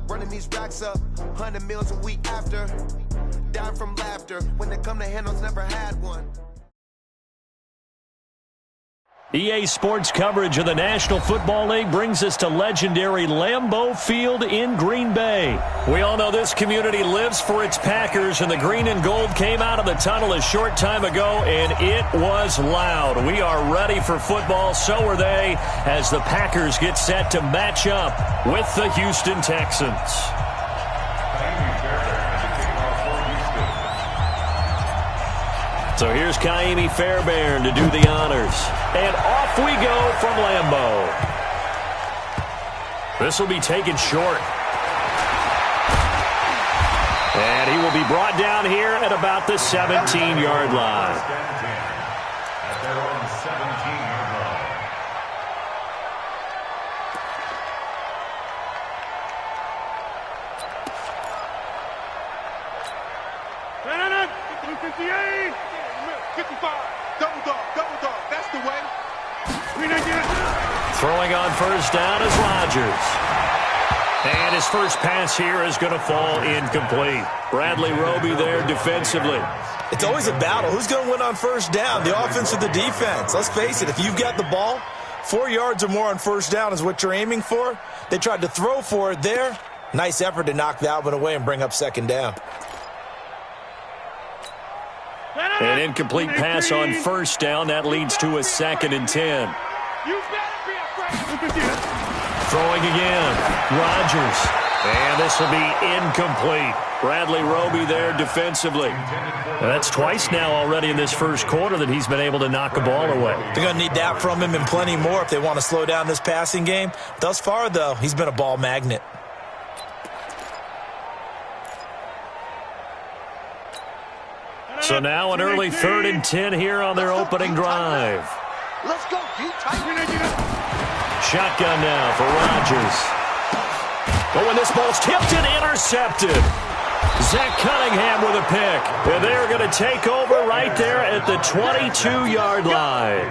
Running these racks up, 100 meals a week after. Dying from laughter. When they come to handles, never had one. EA Sports coverage of the National Football League brings us to legendary Lambeau Field in Green Bay. We all know this community lives for its Packers, and the green and gold came out of the tunnel a short time ago, and it was loud. We are ready for football, so are they, as the Packers get set to match up with the Houston Texans. So here's Kaimi Fairbairn to do the honors. And off we go from Lambeau. This will be taken short. And he will be brought down here at about the 17-yard line. At their own 17-yard line. No. 58. 55. Double dog. That's the way. Throwing on first down is Rodgers. And his first pass here is going to fall incomplete. Bradley Roby there defensively. It's always a battle. Who's going to win on first down, the offense or the defense? Let's face it, if you've got the ball, 4 yards or more on first down is what you're aiming for. They tried to throw for it there. Nice effort to knock that one away and bring up second down. An incomplete pass on first down. That leads to a 2nd and 10. Throwing again. Rodgers. And this will be incomplete. Bradley Roby there defensively. That's twice now already in this first quarter that he's been able to knock a ball away. They're going to need that from him and plenty more if they want to slow down this passing game. Thus far, though, he's been a ball magnet. So now an early 3rd and 10 here on their opening drive. Let's go, Pete. Shotgun now for Rodgers. But when this ball's tipped and intercepted. Zach Cunningham with a pick. And they're going to take over right there at the 22-yard line.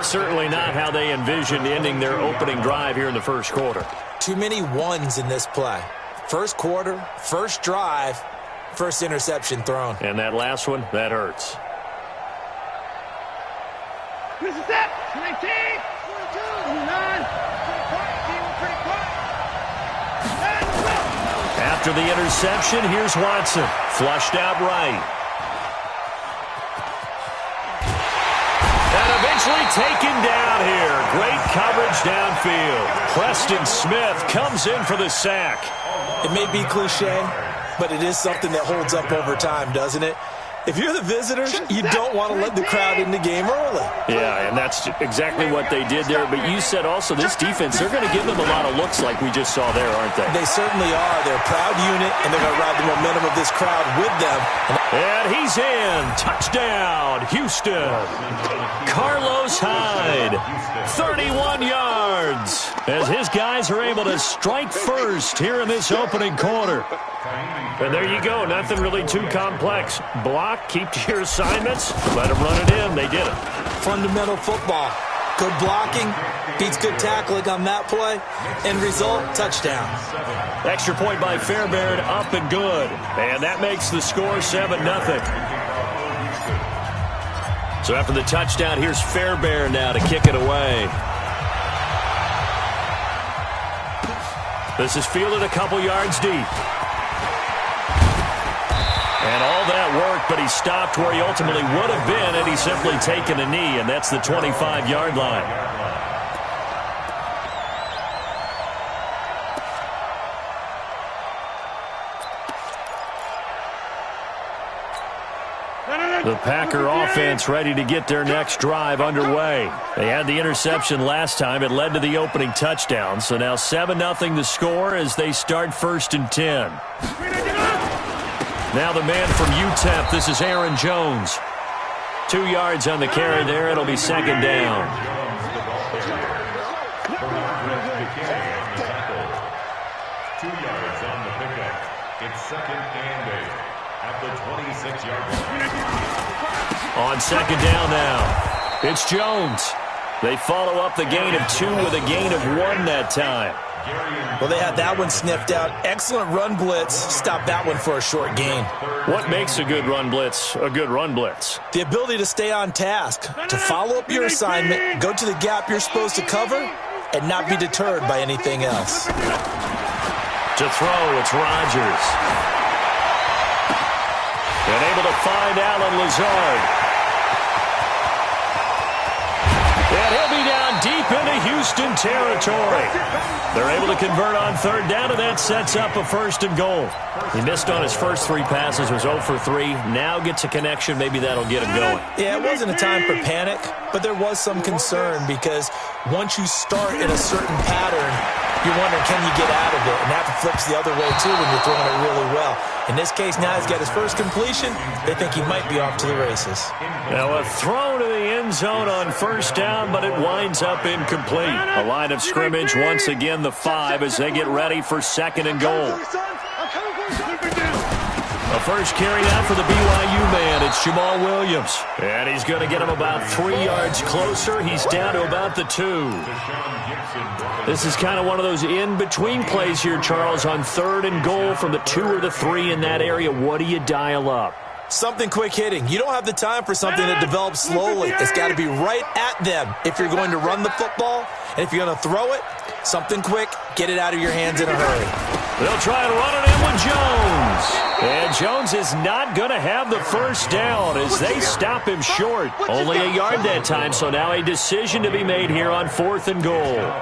Certainly not how they envisioned ending their opening drive here in the first quarter. Too many ones in this play. First quarter, first drive, first interception thrown. And that last one, that hurts. This is it. 19. 29. After the interception, here's Watson. Flushed out right. And eventually taken down here. Great coverage downfield. Preston Smith comes in for the sack. It may be cliche, but it is something that holds up over time, doesn't it? If you're the visitors, you don't want to let the crowd in the game early. Yeah, and that's exactly what they did there. But you said also this defense, they're going to give them a lot of looks like we just saw there, aren't they? They certainly are. They're a proud unit, and they're going to ride the momentum of this crowd with them. And he's in. Touchdown, Houston. Carlos Hyde, 31 yards, as his guys are able to strike first here in this opening quarter. And there you go. Nothing really too complex. Block, keep to your assignments, let them run it in. They did it. Fundamental football. Good blocking beats good tackling on that play. End result, touchdown. Extra point by Fairbairn, up and good. And that makes the score 7-0. So after the touchdown, here's Fairbairn now to kick it away. This is fielded a couple yards deep. And all that work, but he stopped where he ultimately would have been had he simply taken a knee, and that's the 25-yard line. The Packer offense ready to get their next drive underway. They had the interception last time. It led to the opening touchdown. So now 7-0 the score as they start 1st and 10. Now the man from UTEP, this is Aaron Jones. 2 yards on the carry there. It'll be second down. 2 yards on the pickup. It's 2nd and 8 at the 26-yard line. On second down now, it's Jones. They follow up the gain of 2 with a gain of 1 that time. Well, they had that one sniffed out. Excellent run blitz. Stop that one for a short gain. What makes a good run blitz a good run blitz? The ability to stay on task, to follow up your assignment, go to the gap you're supposed to cover, and not be deterred by anything else. To throw, it's Rodgers. And able to find Allen Lazard. And he'll be down deep into Houston territory. They're able to convert on third down, and that sets up a 1st and goal. He missed on his first 3 passes, was 0 for 3. Now gets a connection. Maybe that'll get him going. Yeah, it wasn't a time for panic, but there was some concern because once you start in a certain pattern, you're wondering, can you get out of it? And that flips the other way, too, when you're throwing it really well. In this case, now he's got his first completion. They think he might be off to the races. Now a throw to the end zone on 1st down, but it winds up incomplete. A line of scrimmage, once again the 5 as they get ready for 2nd and goal. The first carry out for the BYU man, it's Jamal Williams. And he's going to get him about 3 yards closer. He's down to about the 2. This is kind of one of those in-between plays here, Charles, on 3rd and goal from the 2 or the 3 in that area. What do you dial up? Something quick hitting. You don't have the time for something that develops slowly. It's got to be right at them if you're going to run the football. And if you're going to throw it, something quick, get it out of your hands in a hurry. They'll try and run it in with Jones. And Jones is not going to have the 1st down as they stop him short. Only a yard that time, so now a decision to be made here on 4th and goal.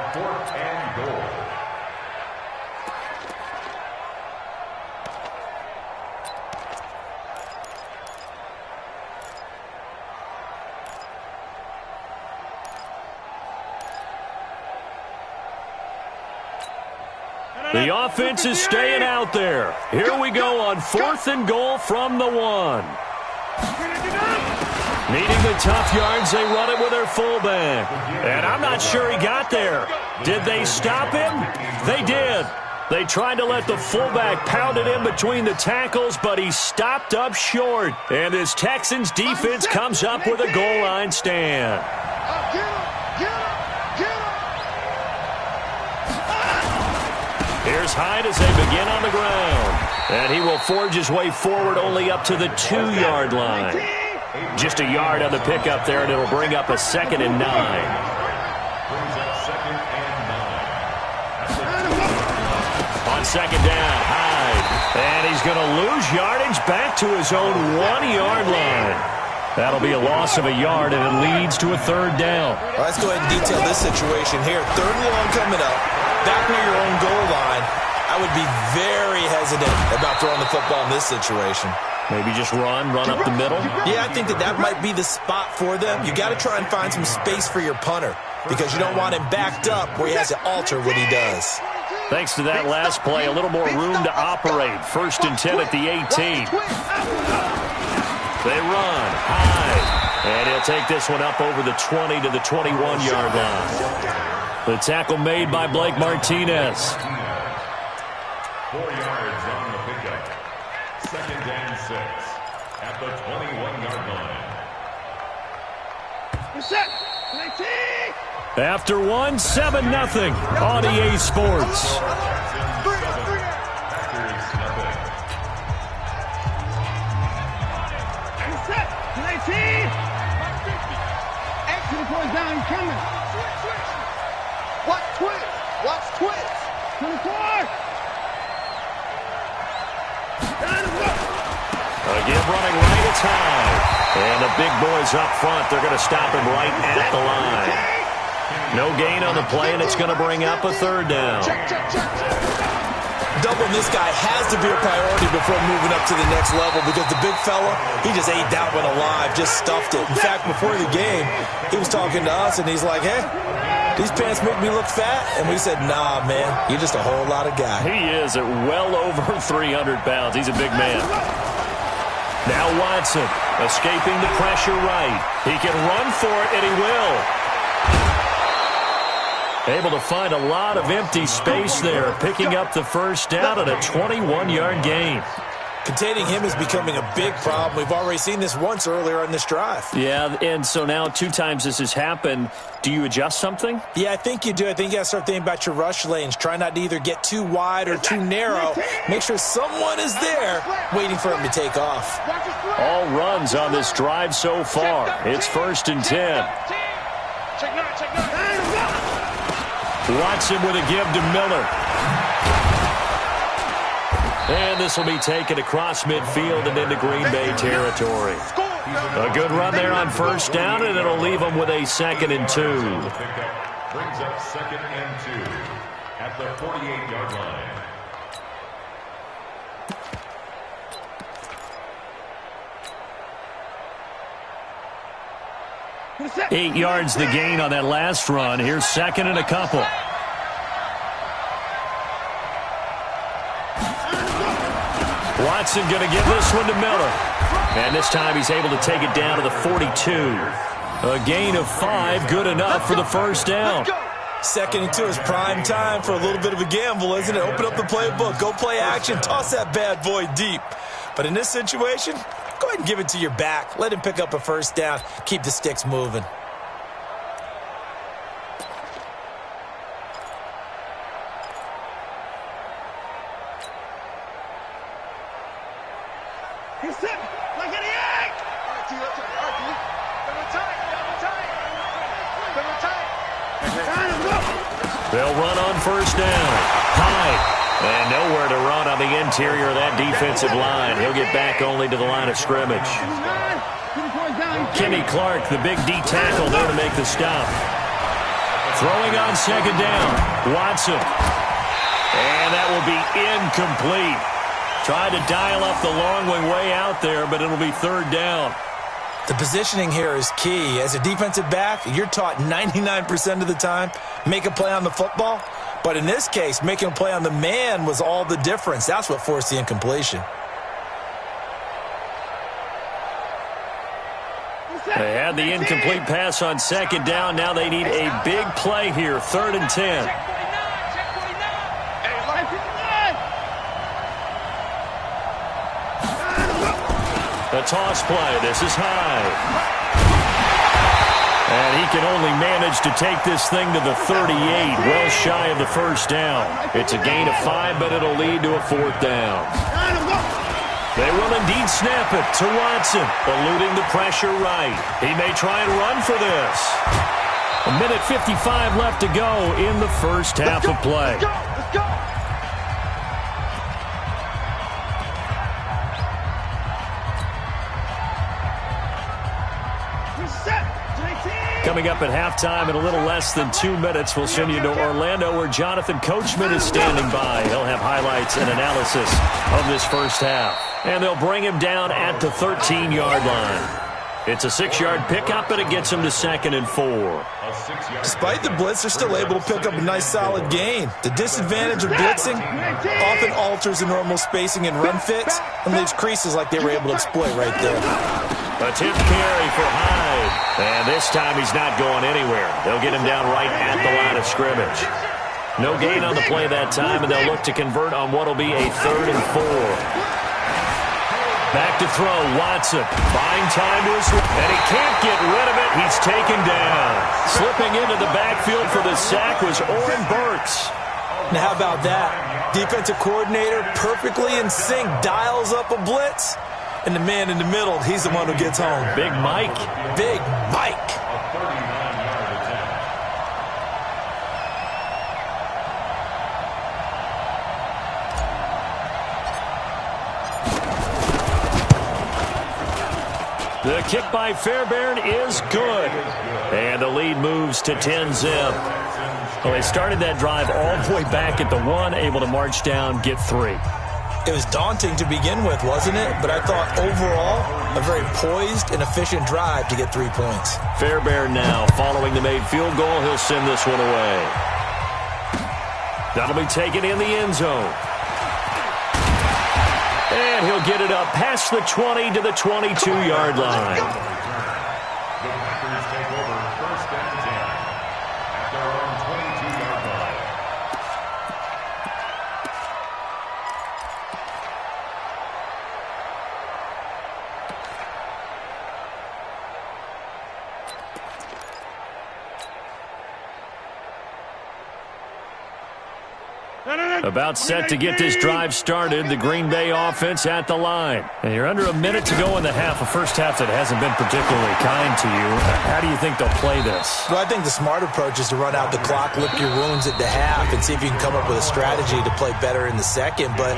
The offense is staying out there. Here we go on 4th and goal from the 1. Needing the tough yards, they run it with their fullback. And I'm not sure he got there. Did they stop him? They did. They tried to let the fullback pound it in between the tackles, but he stopped up short. And this Texans defense comes up with a goal line stand. Here's Hyde as they begin on the ground. And he will forge his way forward only up to the 2-yard line. Just a yard on the pickup there, and it'll bring up a 2nd and 9. On 2nd down, Hyde. And he's going to lose yardage back to his own 1-yard line. That'll be a loss of a yard, and it leads to a 3rd down. Well, let's go ahead and detail this situation here. 3rd and long coming up. Back near your own goal line. I would be very hesitant about throwing the football in this situation. Maybe just run up the middle? Yeah, I think that might be the spot for them. You got to try and find some space for your punter because you don't want him backed up where he has to alter what he does. Thanks to that last play, a little more room to operate. 1st and 10 at the 18. They run high, and he'll take this one up over the 20 to the 21-yard line. The tackle made by Blake Martinez. 4 yards on the pickup. 2nd and 6 at the 21-yard line. Set. After 1, 7-0 on EA Sports. Set. 19. Extra points down coming. Watch twitch. Watch twitch. 24. Again, running right, it's high. And the big boys up front, they're going to stop him right at the line. No gain on the play, and it's going to bring up a 3rd down. Doubling this guy has to be a priority before moving up to the next level because the big fella, he just ate that one alive, just stuffed it. In fact, before the game, he was talking to us, and he's like, hey, these pants make me look fat. And we said, nah, man, you're just a whole lot of guy. He is at well over 300 pounds. He's a big man. Now Watson escaping the pressure right. He can run for it, and he will. Able to find a lot of empty space there, picking up the 1st down at a 21-yard gain. Containing him is becoming a big problem. We've already seen this once earlier on this drive. Yeah, and so now 2 times this has happened. Do you adjust something? Yeah, I think you do. I think you got to start thinking about your rush lanes. Try not to either get too wide or too narrow. Make sure someone is there waiting for him to take off. All runs on this drive so far. It's 1st and 10. Watson with a give to Miller. And this will be taken across midfield and into Green Bay territory. A good run there on 1st down, and it'll leave them with a 2nd and 2. Brings up 2nd and 2 at the 48-yard line. 8 yards the gain on that last run. Here's 2nd and a couple. Watson going to give this one to Miller. And this time he's able to take it down to the 42. A gain of 5, good enough for the 1st down. 2nd and 2 is prime time for a little bit of a gamble, isn't it? Open up the playbook, go play action, toss that bad boy deep. But in this situation, go ahead and give it to your back. Let him pick up a 1st down. Keep the sticks moving. They'll run on 1st down. Hyde. And nowhere to run on the interior of that defensive line. He'll get back only to the line of scrimmage. Kenny Clark, the big D tackle, there to make the stop. Throwing on 2nd down. Watson. And that will be incomplete. Tried to dial up the long way out there, but it'll be 3rd down. The positioning here is key. As a defensive back, you're taught 99% of the time, make a play on the football. But in this case, making a play on the man was all the difference. That's what forced the incompletion. They had the incomplete pass on 2nd down. Now they need a big play here, 3rd and 10. A toss play. This is Hyde. And he can only manage to take this thing to the 38, well shy of the 1st down. It's a gain of 5, but it'll lead to a 4th down. They will indeed snap it to Watson, eluding the pressure right. He may try and run for this. 1:55 left to go in the 1st half of play. Let's go. Coming up at halftime in a little less than 2 minutes, we'll send you to Orlando where Jonathan Coachman is standing by. He'll have highlights and analysis of this 1st half. And they'll bring him down at the 13-yard line. It's a 6-yard pickup, and it gets him to 2nd and 4. Despite the blitz, they're still able to pick up a nice solid gain. The disadvantage of blitzing often alters the normal spacing and run fits and leaves creases like they were able to exploit right there. A tip carry for Hyde. And this time he's not going anywhere. They'll get him down right at the line of scrimmage. No gain on the play that time, and they'll look to convert on what will be a 3rd and 4. Back to throw, Watson. Buying time to his right. And he can't get rid of it. He's taken down. Slipping into the backfield for the sack was Oren Burks. Now how about that? Defensive coordinator perfectly in sync, dials up a blitz. And the man in the middle, he's the one who gets home. Big Mike. Big Mike. The kick by Fairbairn is good. And the lead moves to 10-zip. Well, they started that drive all the way back at the 1, able to march down, get 3. It was daunting to begin with, wasn't it? But I thought overall, a very poised and efficient drive to get 3 points. Fairbairn now, following the made field goal, he'll send this one away. That'll be taken in the end zone. And he'll get it up past the 20 to the 22-yard line. The Packers take over 1st and 10 at their own 22-yard line. About set to get this drive started. The Green Bay offense at the line. And you're under a minute to go in the half. A first half that hasn't been particularly kind to you. How do you think they'll play this? Well, I think the smart approach is to run out the clock, lick your wounds at the half, and see if you can come up with a strategy to play better in the second. But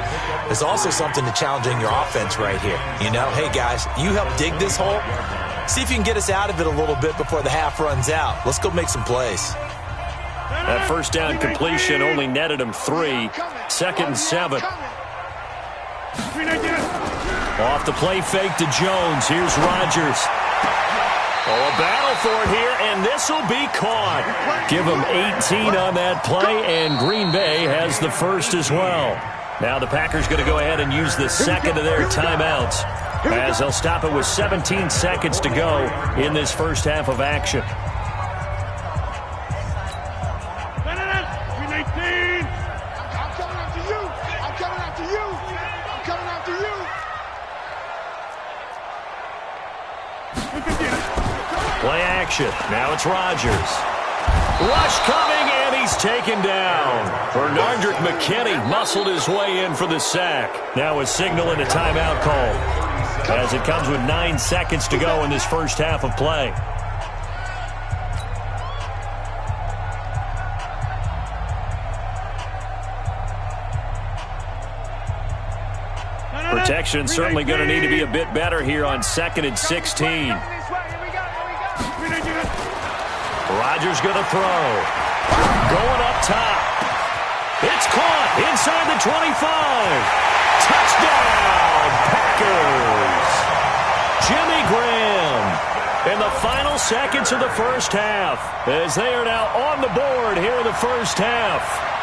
there's also something to challenging your offense right here. You know, hey, guys, you help dig this hole. See if you can get us out of it a little bit before the half runs out. Let's go make some plays. That first down completion only netted him 3. Second and 7. Off the play fake to Jones. Here's Rodgers. Oh, a battle for it here, and this will be caught. Give him 18 on that play, and Green Bay has the first as well. Now the Packers going to go ahead and use the second of their timeouts, as they'll stop it with 17 seconds to go in this first half of action. Play action. Now it's Rodgers. Rush coming, and he's taken down. Bernardrick McKinney muscled his way in for the sack. Now a signal and a timeout call, as it comes with 9 seconds to go in this first half of play. Protection certainly going to need to be a bit better here on 2nd and 16. Rodgers going to throw. Going up top. It's caught inside the 25. Touchdown, Packers. Jimmy Graham in the final seconds of the first half, as they are now on the board here in the first half.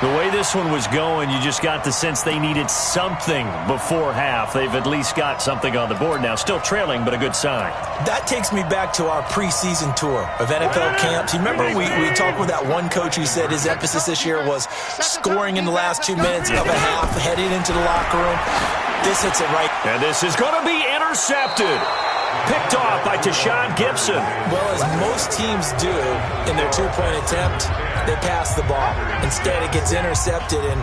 The way this one was going, you just got the sense they needed something before half. They've at least got something on the board now. Still trailing, but a good sign. That takes me back to our preseason tour of NFL camps. You remember we talked with that one coach who said his emphasis this year was scoring in the last 2 minutes of a half, heading into the locker room. This hits it right. And this is going to be intercepted. Picked off by Tashawn Gibson. Well, as most teams do in their two-point attempt, they pass the ball. Instead, it gets intercepted. And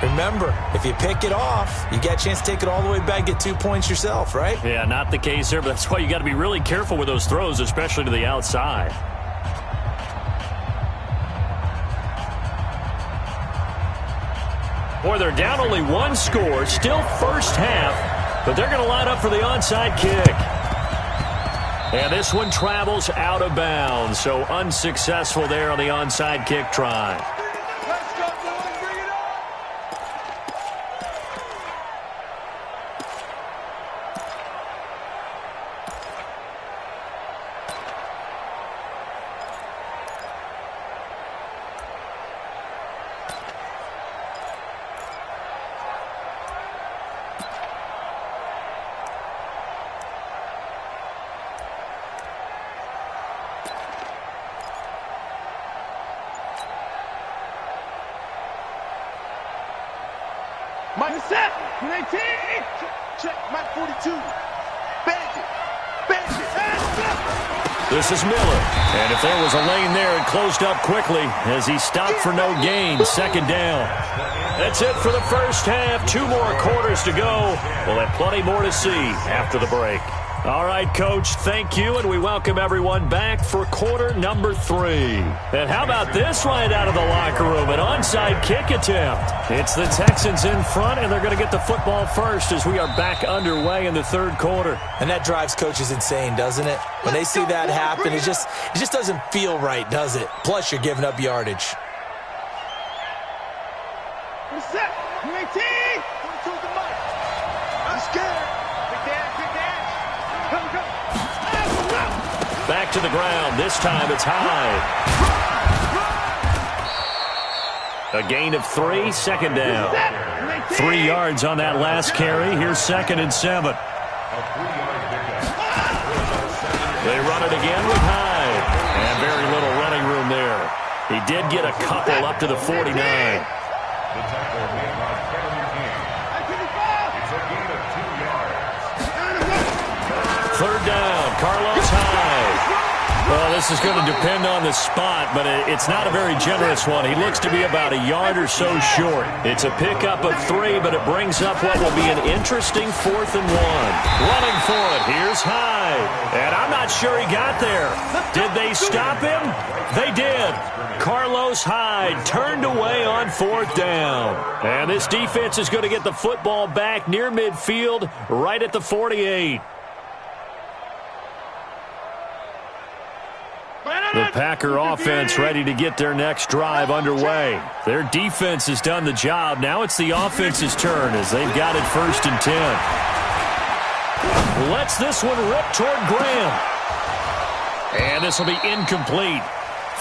remember, if you pick it off, you get a chance to take it all the way back, get 2 points yourself, right? Yeah, not the case here, but that's why you got to be really careful with those throws, especially to the outside. Boy, they're down only 1 score, still first half, but they're going to line up for the onside kick. And this one travels out of bounds, so unsuccessful there on the onside kick try. Mike set. 19. Check. Mike 42. Bandit. This is Miller. And if there was a lane there, it closed up quickly as he stopped for no gain. Second down. That's it for the first half. 2 more quarters to go. We'll have plenty more to see after the break. All right, Coach, thank you, and we welcome everyone back for quarter number 3. And how about this right out of the locker room, an onside kick attempt. It's the Texans in front, and they're going to get the football first as we are back underway in the third quarter. And that drives coaches insane, doesn't it? When they see that happen, it just doesn't feel right, does it? Plus, you're giving up yardage. Set. 19. 22 to Mike. I'm scared. Back to the ground. This time it's high. A gain of 3, second down. 3 yards on that last carry. Here's 2nd and 7. They run it again with Hyde. And very little running room there. He did get a couple up to the 49. The tackle made by Kevin McKinney. It's a gain of 2 yards. Third down, Carlos Hyde. Well, this is going to depend on the spot, but it's not a very generous one. He looks to be about a yard or so short. It's a pickup of 3, but it brings up what will be an interesting 4th and 1. Running for it, here's Hyde. And I'm not sure he got there. Did they stop him? They did. Carlos Hyde turned away on 4th down. And this defense is going to get the football back near midfield, right at the 48. The Packer offense ready to get their next drive underway. Their defense has done the job. Now it's the offense's turn as they've got it 1st and 10. Lets this one rip toward Graham. And this will be incomplete.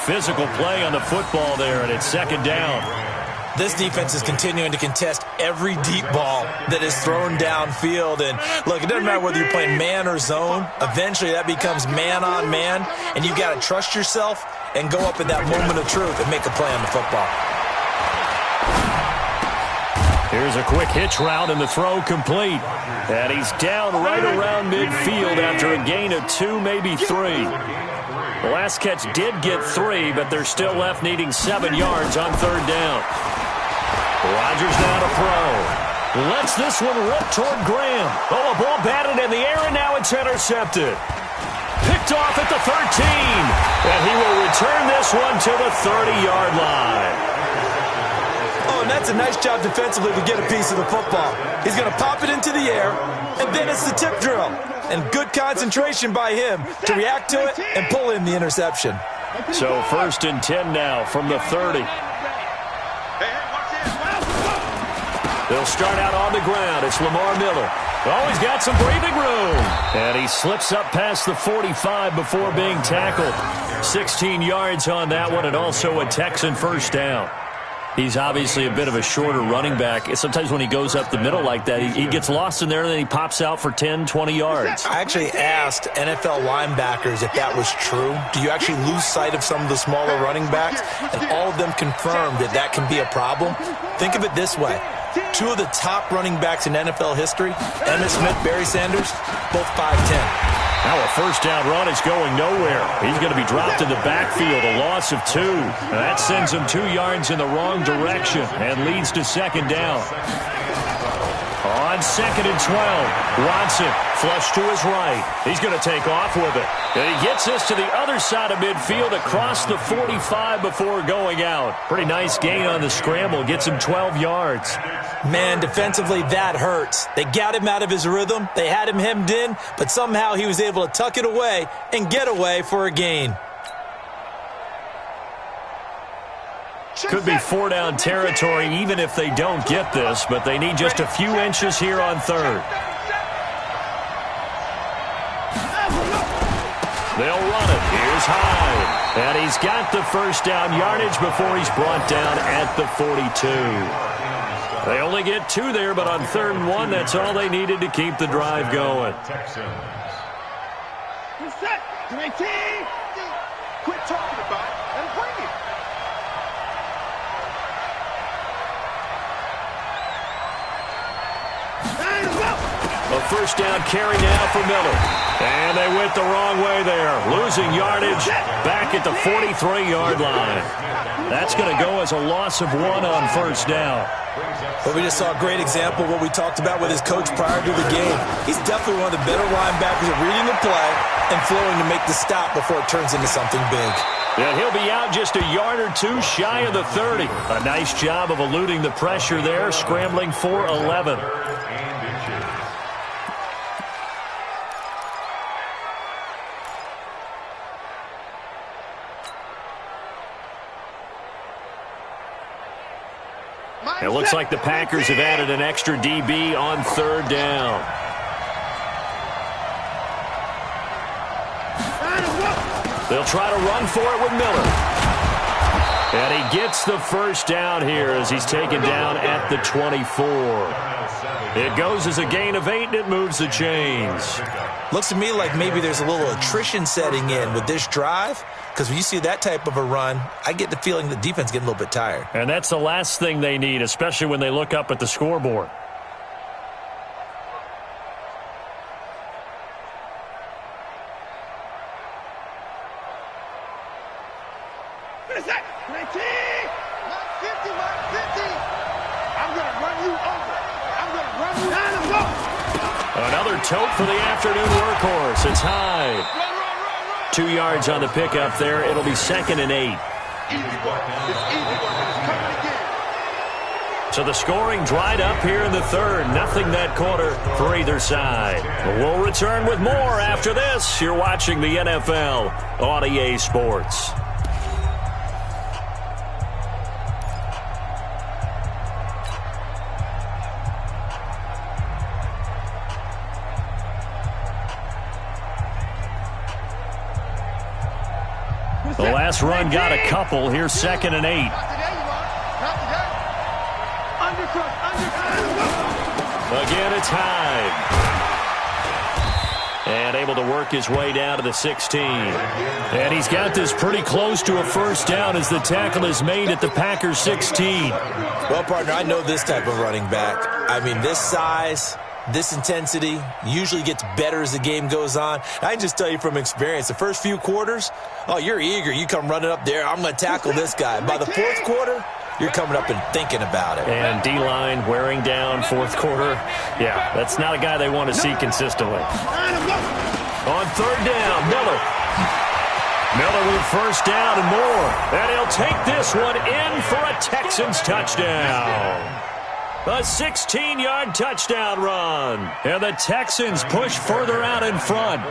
Physical play on the football there, and it's 2nd down. This defense is continuing to contest every deep ball that is thrown downfield. And, look, it doesn't matter whether you're playing man or zone. Eventually that becomes man on man, and you've got to trust yourself and go up at that moment of truth and make a play on the football. Here's a quick hitch route, and the throw complete. And he's down right around midfield after a gain of 2, maybe 3. The last catch did get 3, but they're still left needing 7 yards on 3rd down. Rodgers now to throw. Lets this one rip toward Graham. Oh, a ball batted in the air, and now it's intercepted. Picked off at the 13. And he will return this one to the 30-yard line. Oh, and that's a nice job defensively to get a piece of the football. He's going to pop it into the air, and then it's the tip drill. And good concentration by him to react to it and pull in the interception. So 1st and 10 now from the 30. They'll start out on the ground. It's Lamar Miller. Oh, he's got some breathing room. And he slips up past the 45 before being tackled. 16 yards on that one, and also a Texan 1st down. He's obviously a bit of a shorter running back. Sometimes when he goes up the middle like that, he gets lost in there, and then he pops out for 10, 20 yards. I actually asked NFL linebackers if that was true. Do you actually lose sight of some of the smaller running backs? And all of them confirmed that that can be a problem. Think of it this way. 2 of the top running backs in NFL history, Emmitt Smith, Barry Sanders, both 5'10". Now a 1st down run is going nowhere. He's going to be dropped in the backfield, a loss of 2. And that sends him 2 yards in the wrong direction and leads to 2nd down. On 2nd and 12, Watson flush to his right. He's going to take off with it. And he gets this to the other side of midfield across the 45 before going out. Pretty nice gain on the scramble. Gets him 12 yards. Man, defensively, that hurts. They got him out of his rhythm. They had him hemmed in, but somehow he was able to tuck it away and get away for a gain. Could be 4-down territory even if they don't get this, but they need just a few inches here on 3rd. They'll run it. Here's Hyde. And he's got the 1st down yardage before he's brought down at the 42. They only get 2 there, but on 3rd and 1, that's all they needed to keep the drive going. Quit talking about it and bring it. A 1st down carry now for Miller. And they went the wrong way there. Losing yardage back at the 43-yard line. That's going to go as a loss of 1 on 1st down. But we just saw a great example of what we talked about with his coach prior to the game. He's definitely one of the better linebackers at reading the play and flowing to make the stop before it turns into something big. And he'll be out just a yard or 2 shy of the 30. A nice job of eluding the pressure there, scrambling for 11. It looks like the Packers have added an extra DB on 3rd down. They'll try to run for it with Miller. And he gets the 1st down here as he's taken down at the 24. It goes as a gain of 8, and it moves the chains. Looks to me like maybe there's a little attrition setting in with this drive, because when you see that type of a run, I get the feeling the defense getting a little bit tired. And that's the last thing they need, especially when they look up at the scoreboard. tote for the afternoon workhorse. It's Hyde. 2 yards on the pickup there. It'll be 2nd and 8. So the scoring dried up here in the third. Nothing that quarter for either side. We'll return with more after this. You're watching the NFL on EA Sports. The last run got a couple. Here's 2nd and 8. Again, it's Hyde. And able to work his way down to the 16. And he's got this pretty close to a first down as the tackle is made at the Packers 16. Well, partner, I know this type of running back. I mean, this size, this intensity usually gets better as the game goes on. I can just tell you from experience, the first few quarters, oh, you're eager. You come running up there. I'm going to tackle this guy. By the fourth quarter, you're coming up and thinking about it. And D-line wearing down fourth quarter. Yeah, that's not a guy they want to see consistently. On third down, Miller. Miller with first down and more. And he'll take this one in for a Texans touchdown. A 16-yard touchdown run. And the Texans push further out in front.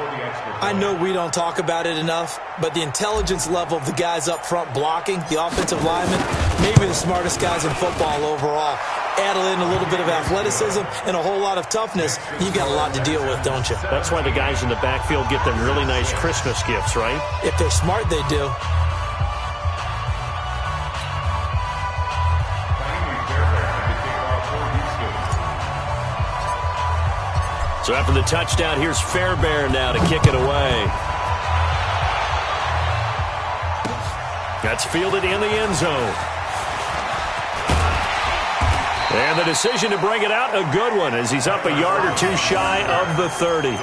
I know we don't talk about it enough, but the intelligence level of the guys up front blocking, the offensive linemen, maybe the smartest guys in football overall. Add in a little bit of athleticism and a whole lot of toughness, you got a lot to deal with, don't you? That's why the guys in the backfield get them really nice Christmas gifts, right? If they're smart, they do. So after the touchdown, here's Fairbairn now to kick it away. That's fielded in the end zone. And the decision to bring it out, a good one, as he's up a yard or two shy of the 30.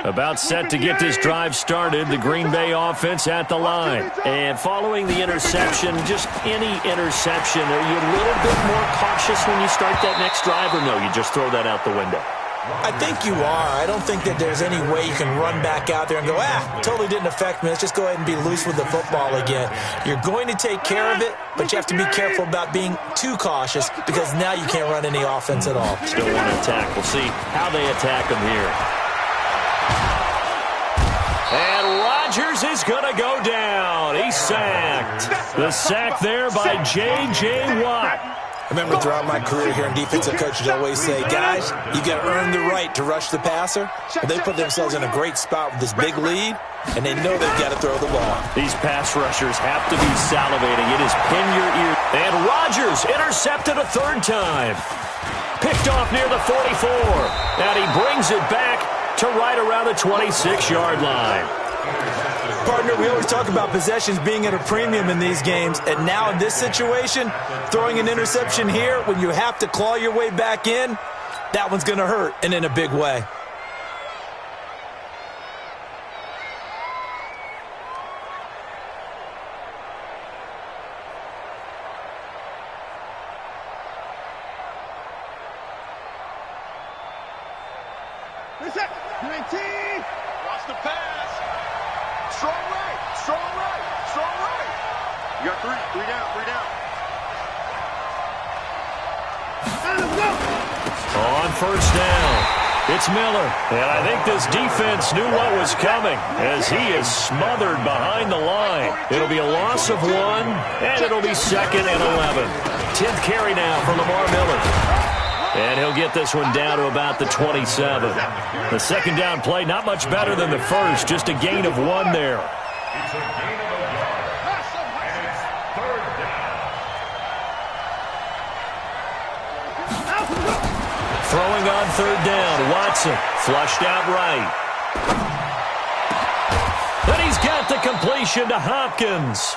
About set to get this drive started, the Green Bay offense at the line. And following the interception, just any interception, are you a little bit more cautious when you start that next drive, or no, you just throw that out the window? I think you are. I don't think that there's any way you can run back out there and go, totally didn't affect me. Let's just go ahead and be loose with the football again. You're going to take care of it, but you have to be careful about being too cautious because now you can't run any offense at all. Still want to attack. We'll see how they attack them here. And Rodgers is going to go down. He's sacked. The sack there by J.J. Watt. I remember throughout my career here in defensive coaches always say, guys, you got to earn the right to rush the passer. But they put themselves in a great spot with this big lead, and they know they've got to throw the ball. These pass rushers have to be salivating. It is pin your ear. And Rodgers intercepted a third time. Picked off near the 44. And he brings it back to right around the 26-yard line. Partner, we always talk about possessions being at a premium in these games, and now in this situation, throwing an interception here when you have to claw your way back in, that one's going to hurt, and in a big way. Lost the pass. Strong right, strong right, strong right. You got three down. On first down, it's Miller. And I think this defense knew what was coming as he is smothered behind the line. It'll be a loss of 1, and it'll be 2nd and 11. 10th carry now for Lamar Miller. And he'll get this one down to about the 27. The second down play, not much better than the first, just a gain of 1 there. It's a gain of a yard, and it's third down. Throwing on third down, Watson flushed out right. Then he's got the completion to Hopkins.